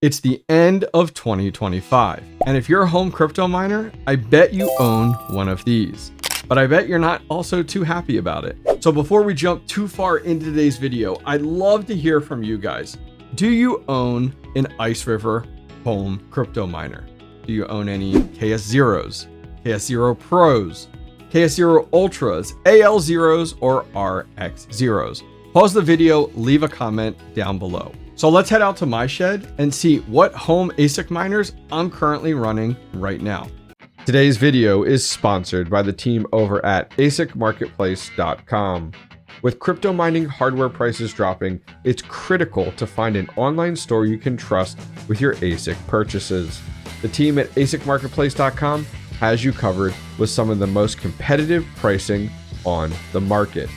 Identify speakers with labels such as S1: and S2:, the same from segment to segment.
S1: It's the end of 2025, and if you're a home crypto miner, I bet you own one of these. But I bet you're not also too happy about it. So before we jump too far into today's video, I'd love to hear from you guys. Do you own an IceRiver home crypto miner? Do you own any KS0s, KS0 Pros, KS0 Ultras, AL0s, or RX0s? Pause the video, leave a comment down below. So let's head out to my shed and see what home ASIC miners I'm currently running right now. Today's video is sponsored by the team over at ASICmarketplace.com. With crypto mining hardware prices dropping, it's critical to find an online store you can trust with your ASIC purchases. The team at ASICmarketplace.com has you covered with some of the most competitive pricing on the market.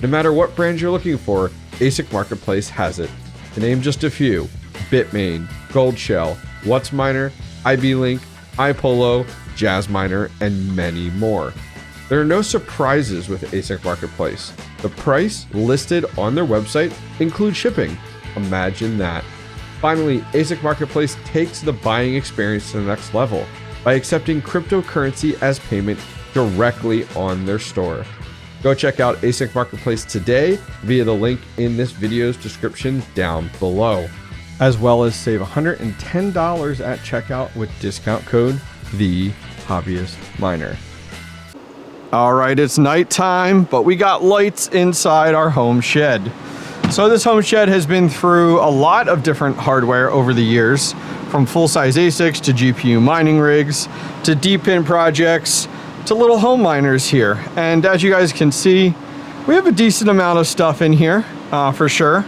S1: No matter what brand you're looking for, ASIC Marketplace has it. To name just a few: Bitmain, Goldshell, WhatsMiner, IB-Link, iPolo, Jasminer, and many more. There are no surprises with ASIC Marketplace. The price listed on their website includes shipping. Imagine that. Finally, ASIC Marketplace takes the buying experience to the next level by accepting cryptocurrency as payment directly on their store. Go check out ASIC Marketplace today via the link in this video's description down below, as well as save $110 at checkout with discount code TheHobbyistMiner. All right, it's nighttime, but we got lights inside our home shed. So this home shed has been through a lot of different hardware over the years, from full-size ASICs to GPU mining rigs to deep-in projects to little home miners here. And as you guys can see, we have a decent amount of stuff in here for sure.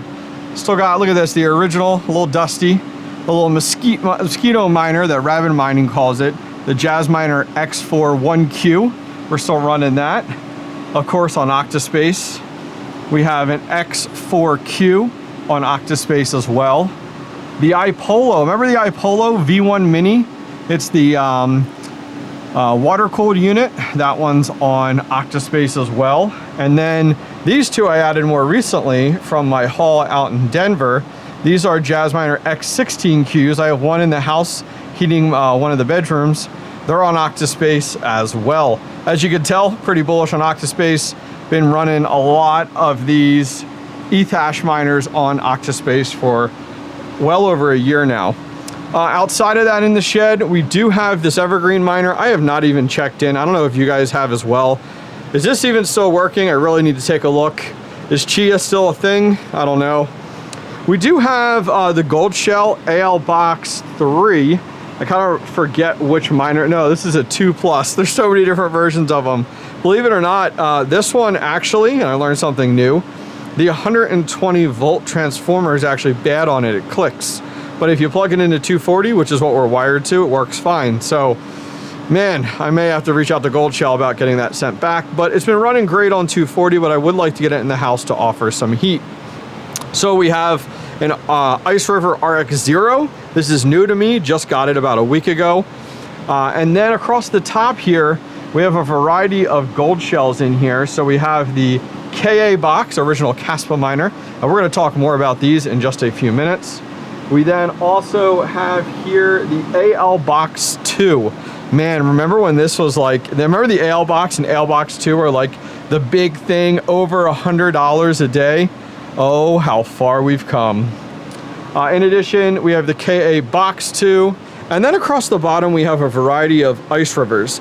S1: Still got, look at this, the original, a little dusty, a little mosquito miner that Raven Mining calls it, the Jasminer X4 1Q. We're still running that. Of course, on OctaSpace, we have an X4Q on OctaSpace as well. The iPolo, remember the iPolo V1 Mini? It's the water-cooled unit. That one's on OctaSpace as well. And then these two I added more recently from my haul out in Denver. These are Jasminer X16Qs. I have one in the house heating one of the bedrooms. They're on OctaSpace as well. As you can tell, pretty bullish on OctaSpace. Been running a lot of these ETH miners on OctaSpace for well over a year now. Outside of that in the shed, we do have this Evergreen miner. I have not even checked in. I don't know if you guys have as well. Is this even still working? I really need to take a look. Is Chia still a thing? I don't know. We do have the Goldshell 𝐴𝐿 3. I kind of forget which miner. No, this is a 2+. There's so many different versions of them. Believe it or not, this one actually, and I learned something new, the 120 volt transformer is actually bad on it. It clicks. But if you plug it into 240, which is what we're wired to, it works fine. So, man, I may have to reach out to Goldshell about getting that sent back. But it's been running great on 240, but I would like to get it in the house to offer some heat. So we have an IceRiver RX0. This is new to me, just got it about a week ago. And then across the top here, we have a variety of gold shells in here. So we have the KA box, original Kaspa miner. And we're gonna talk more about these in just a few minutes. We then also have here the 𝐴𝐿 2. Man, remember when this was like, remember the 𝐴𝐿 box and 𝐴𝐿 2 were like the big thing, over $100 a day? Oh, how far we've come. In addition, we have the KA 2. And then across the bottom, we have a variety of IceRivers.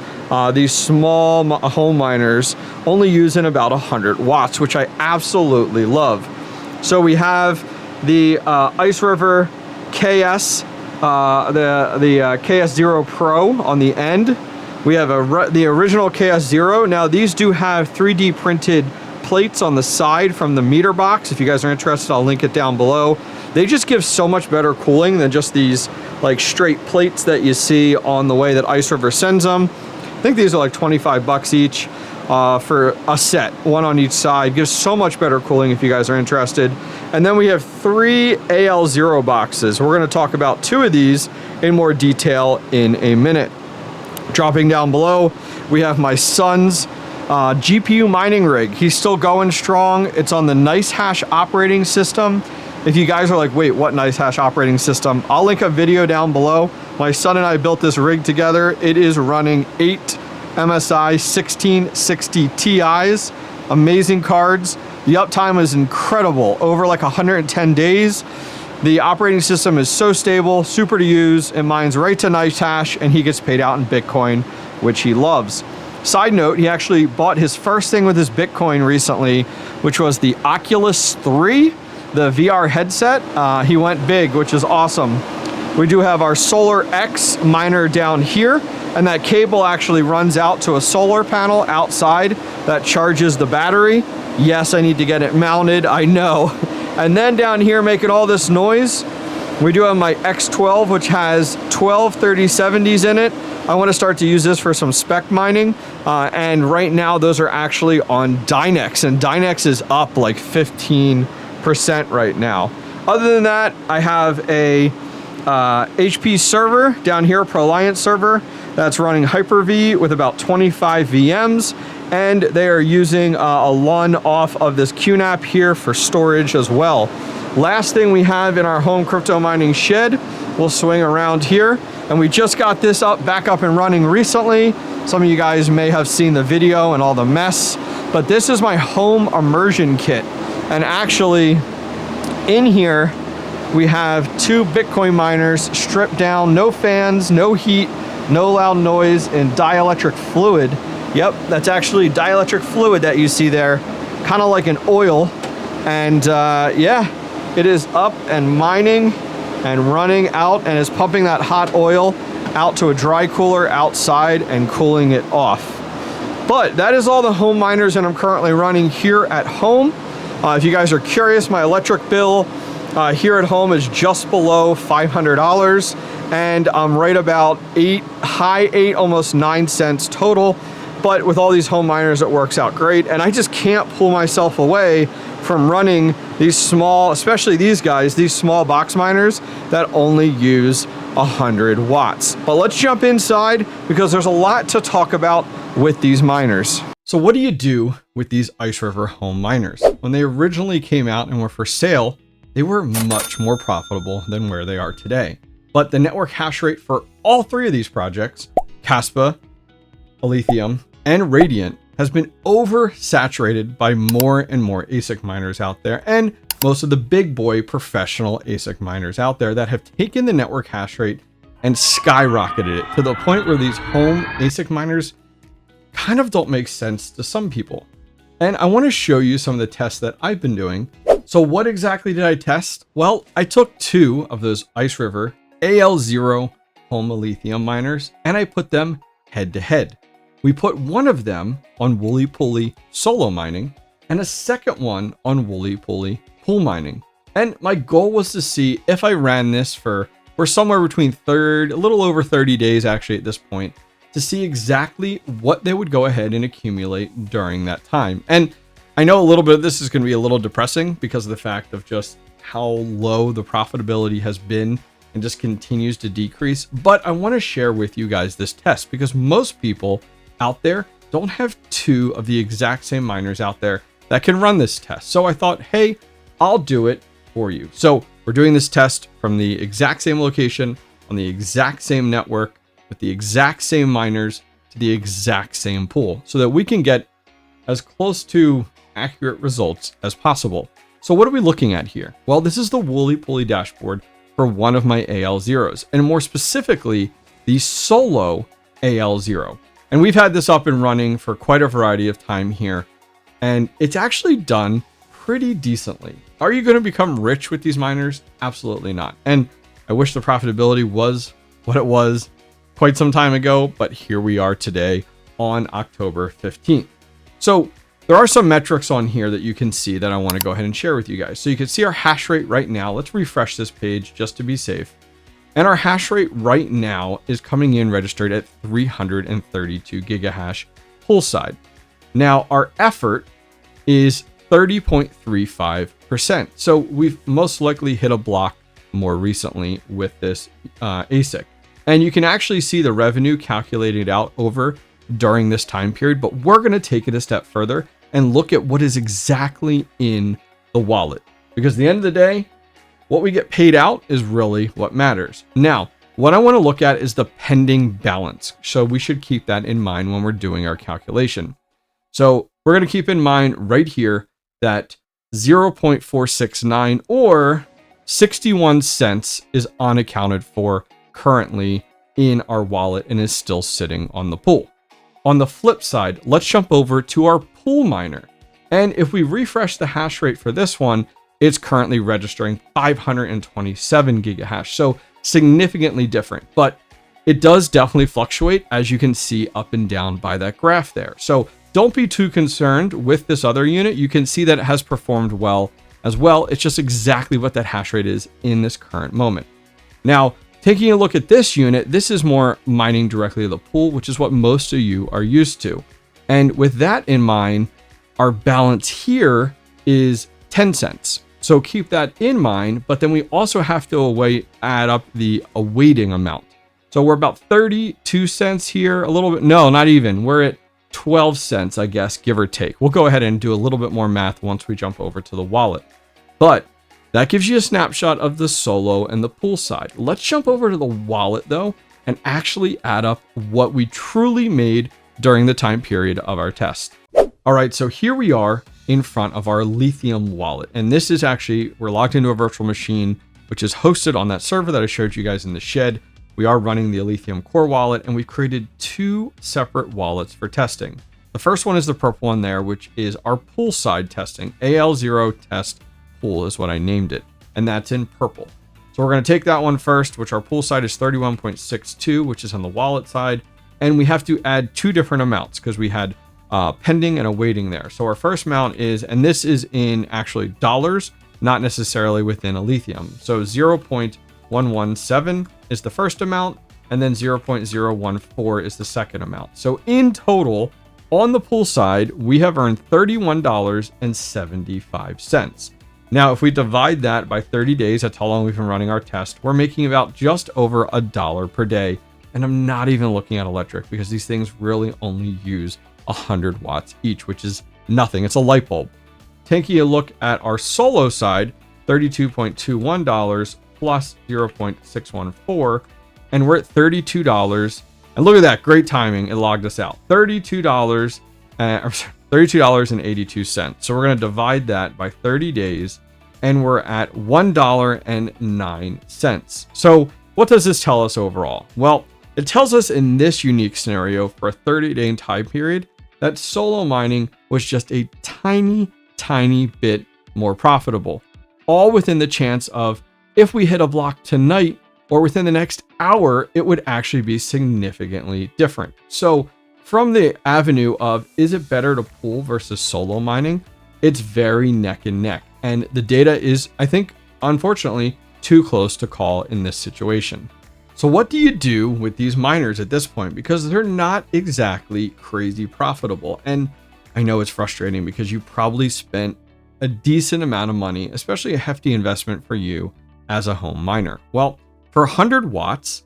S1: These small home miners only using about 100 watts, which I absolutely love. So we have the IceRiver KS, the KS0 Pro on the end. We have the original KS0. Now these do have 3D printed plates on the side from the meter box. If you guys are interested, I'll link it down below. They just give so much better cooling than just these like straight plates that you see on the way that IceRiver sends them. I think these are like 25 bucks each for a set, one on each side. Gives so much better cooling if you guys are interested. And then we have 3 AL0 boxes. We're going to talk about 2 of these in more detail in a minute. Dropping down below, we have my son's GPU mining rig. He's still going strong. It's on the NiceHash operating system. If you guys are like, wait, what NiceHash operating system? I'll link a video down below. My son and I built this rig together. It is running 8 MSI 1660 Ti's. Amazing cards. The uptime is incredible, over like 110 days. The operating system is so stable, super to use. It mines right to NiceHash, and he gets paid out in Bitcoin, which he loves. Side note, he actually bought his first thing with his Bitcoin recently, which was the Oculus 3, the VR headset. He went big, which is awesome. We do have our Solar X miner down here, and that cable actually runs out to a solar panel outside that charges the battery. Yes, I need to get it mounted, I know. And then down here making all this noise, we do have my X12, which has 12 3070s in it. I want to start to use this for some spec mining. And right now those are actually on Dynex, and Dynex is up like 15% right now. Other than that, I have a HP server down here, ProLiant server, that's running Hyper-V with about 25 VMs. And they are using a LUN off of this QNAP here for storage as well. Last thing we have in our home crypto mining shed, we'll swing around here. And we just got this back up and running recently. Some of you guys may have seen the video and all the mess, but this is my home immersion kit. And actually in here, we have 2 Bitcoin miners stripped down, no fans, no heat, no loud noise, and dielectric fluid. Yep, that's actually dielectric fluid that you see there, kind of like an oil. And yeah, it is up and mining and running out, and is pumping that hot oil out to a dry cooler outside and cooling it off. But that is all the home miners that I'm currently running here at home. If you guys are curious, my electric bill here at home is just below $500, and I'm right about high 8, almost 9 cents total. But with all these home miners, it works out great. And I just can't pull myself away from running these small, especially these guys, these small box miners that only use 100 watts. But let's jump inside, because there's a lot to talk about with these miners. So what do you do with these IceRiver home miners? When they originally came out and were for sale, they were much more profitable than where they are today. But the network hash rate for all 3 of these projects, Kaspa, Alephium, and Radiant, has been oversaturated by more and more ASIC miners out there, and most of the big boy professional ASIC miners out there that have taken the network hash rate and skyrocketed it to the point where these home ASIC miners kind of don't make sense to some people. And I want to show you some of the tests that I've been doing. So what exactly did I test? Well, I took 2 of those IceRiver AL0 home Alephium miners, and I put them head to head. We put one of them on Wooly Poly solo mining and a second one on Wooly Poly pool mining. And my goal was to see if I ran this for somewhere between a little over 30 days actually at this point, to see exactly what they would go ahead and accumulate during that time. And I know a little bit of this is going to be a little depressing because of the fact of just how low the profitability has been and just continues to decrease. But I want to share with you guys this test, because most people out there don't have 2 of the exact same miners out there that can run this test. So I thought, hey, I'll do it for you. So we're doing this test from the exact same location, on the exact same network, with the exact same miners, to the exact same pool, so that we can get as close to accurate results as possible. So what are we looking at here? Well, this is the Wooly Poly dashboard for one of my AL0s, and more specifically, the solo AL0. And we've had this up and running for quite a variety of time here, and it's actually done pretty decently. Are you going to become rich with these miners? Absolutely not. And I wish the profitability was what it was quite some time ago, but here we are today on October 15th. So there are some metrics on here that you can see that I want to go ahead and share with you guys. So you can see our hash rate right now. Let's refresh this page just to be safe. And our hash rate right now is coming in registered at 332 gigahash poolside. Now our effort is 30.35%. So we've most likely hit a block more recently with this ASIC. And you can actually see the revenue calculated out over during this time period, but we're going to take it a step further and look at what is exactly in the wallet. Because at the end of the day, what we get paid out is really what matters. Now, what I want to look at is the pending balance. So we should keep that in mind when we're doing our calculation. So we're going to keep in mind right here that 0.469 or 61 cents is unaccounted for currently in our wallet and is still sitting on the pool. On the flip side, let's jump over to our pool miner. And if we refresh the hash rate for this one, it's currently registering 527 gigahash. So significantly different, but it does definitely fluctuate, as you can see up and down by that graph there. So don't be too concerned with this other unit. You can see that it has performed well as well. It's just exactly what that hash rate is in this current moment. Now, taking a look at this unit, this is more mining directly to the pool, which is what most of you are used to. And with that in mind, our balance here is 10 cents. So keep that in mind, but then we also have to add up the awaiting amount. So we're about 32 cents here, a little bit. No, not even. We're at 12 cents, I guess, give or take. We'll go ahead and do a little bit more math once we jump over to the wallet. But that gives you a snapshot of the solo and the pool side. Let's jump over to the wallet though, and actually add up what we truly made during the time period of our test. All right, so here we are in front of our Lithium wallet. And this is actually, we're logged into a virtual machine, which is hosted on that server that I showed you guys in the shed. We are running the Alephium core wallet, and we've created two separate wallets for testing. The first one is the purple one there, which is our pool side testing. AL0 test pool is what I named it, and that's in purple. So we're going to take that one first, which our pool side is 31.62, which is on the wallet side. And we have to add two different amounts because we had pending and awaiting there. So our first amount is, and this is in actually dollars, not necessarily within Alephium. So 0.117 is the first amount, and then 0.014 is the second amount. So in total, on the pool side, we have earned $31.75. Now, if we divide that by 30 days, that's how long we've been running our test, we're making about just over $1 per day. And I'm not even looking at electric because these things really only use 100 watts each, which is nothing. It's a light bulb. Taking a look at our solo side, $32.21 plus 0.614, and we're at $32. And look at that, great timing. It logged us out. $32.82. So we're going to divide that by 30 days, and we're at $1.09. So what does this tell us overall? Well, it tells us in this unique scenario for a 30-day time period that solo mining was just a tiny bit more profitable, all within the chance of if we hit a block tonight or within the next hour, it would actually be significantly different. So from the avenue of, is it better to pool versus solo mining? It's very neck and neck. And the data is, I think, unfortunately, too close to call in this situation. So what do you do with these miners at this point? Because they're not exactly crazy profitable. And I know it's frustrating because you probably spent a decent amount of money, especially a hefty investment for you as a home miner. Well, for 100 watts,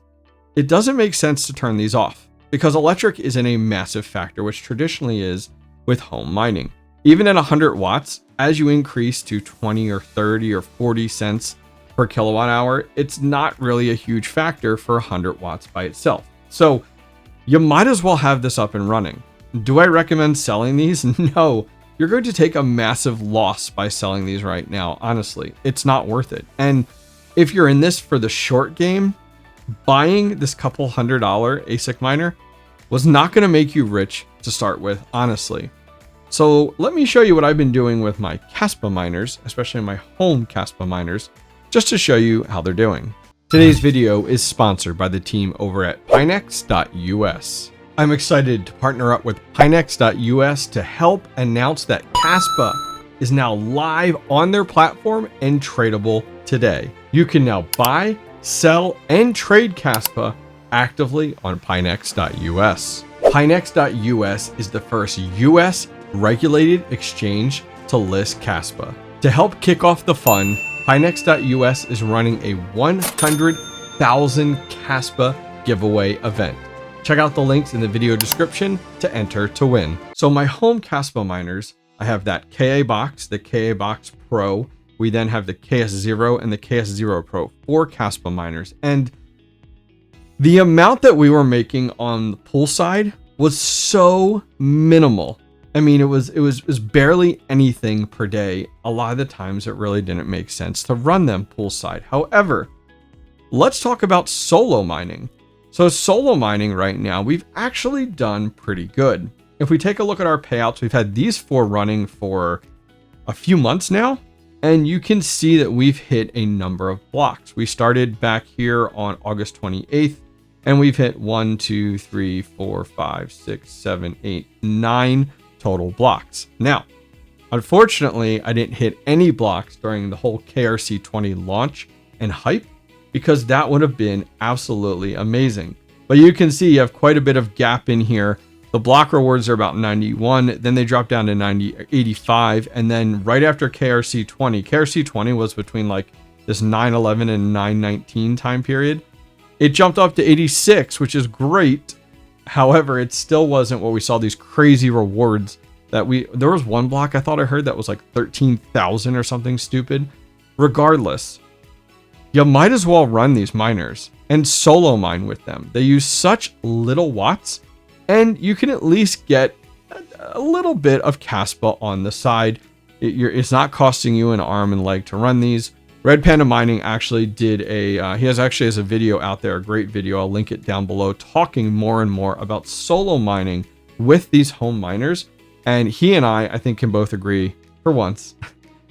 S1: it doesn't make sense to turn these off because electric isn't a massive factor, which traditionally is with home mining. Even at 100 watts, as you increase to 20 or 30 or 40 cents per kilowatt hour, it's not really a huge factor for 100 watts by itself. So you might as well have this up and running. Do I recommend selling these? No, you're going to take a massive loss by selling these right now. Honestly, it's not worth it. And if you're in this for the short game, buying this couple $100 ASIC miner was not going to make you rich to start with, honestly. So let me show you what I've been doing with my Kaspa miners, especially my home Kaspa miners, just to show you how they're doing. Today's video is sponsored by the team over at Pinex.us. I'm excited to partner up with Pinex.us to help announce that Kaspa is now live on their platform and tradable today. You can now buy, sell, and trade Kaspa actively on Pinex.us. Pinex.us is the first US regulated exchange to list Kaspa. To help kick off the fun, Pinex.us is running a 100,000 Kaspa giveaway event. Check out the links in the video description to enter to win. So my home Kaspa miners, I have that KA box, the KA box Pro, We then have the KS0 and the KS0 Pro for Kaspa miners. And the amount that we were making on the pool side was so minimal. I mean, it was barely anything per day. A lot of the times it really didn't make sense to run them poolside. However, let's talk about solo mining. So solo mining right now, we've actually done pretty good. If we take a look at our payouts, we've had these 4 running for a few months now, and you can see that we've hit a number of blocks. We started back here on August 28th, and we've hit 1, 2, 3, 4, 5, 6, 7, 8, 9 total blocks. Now, unfortunately, I didn't hit any blocks during the whole KRC20 launch and hype, because that would have been absolutely amazing. But you can see you have quite a bit of gap in here. The block rewards are about 91, then they drop down to 85, and then right after KRC20 was between like this 9/11 and 9/19 time period. It jumped up to 86, which is great. However, it still wasn't what we saw, these crazy rewards that there was one block I thought I heard that was like 13,000 or something stupid. Regardless, you might as well run these miners and solo mine with them. They use such little watts, and you can at least get a little bit of Kaspa on the side. It's not costing you an arm and leg to run these. Red Panda Mining actually did he has a video out there, a great video. I'll link it down below, talking more and more about solo mining with these home miners. And he and I think can both agree for once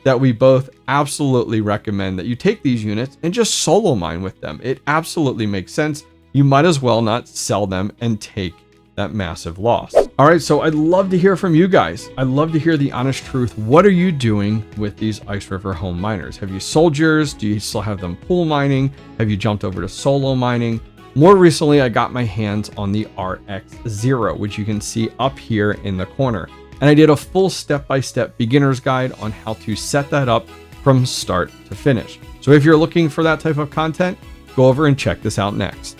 S1: that we both absolutely recommend that you take these units and just solo mine with them. It absolutely makes sense. You might as well not sell them and take that massive loss. All right, so I'd love to hear from you guys. I'd love to hear the honest truth. What are you doing with these IceRiver home miners? Have you sold yours? Do you still have them pool mining? Have you jumped over to solo mining? More recently, I got my hands on the RX0, which you can see up here in the corner. And I did a full step-by-step beginner's guide on how to set that up from start to finish. So if you're looking for that type of content, go over and check this out next.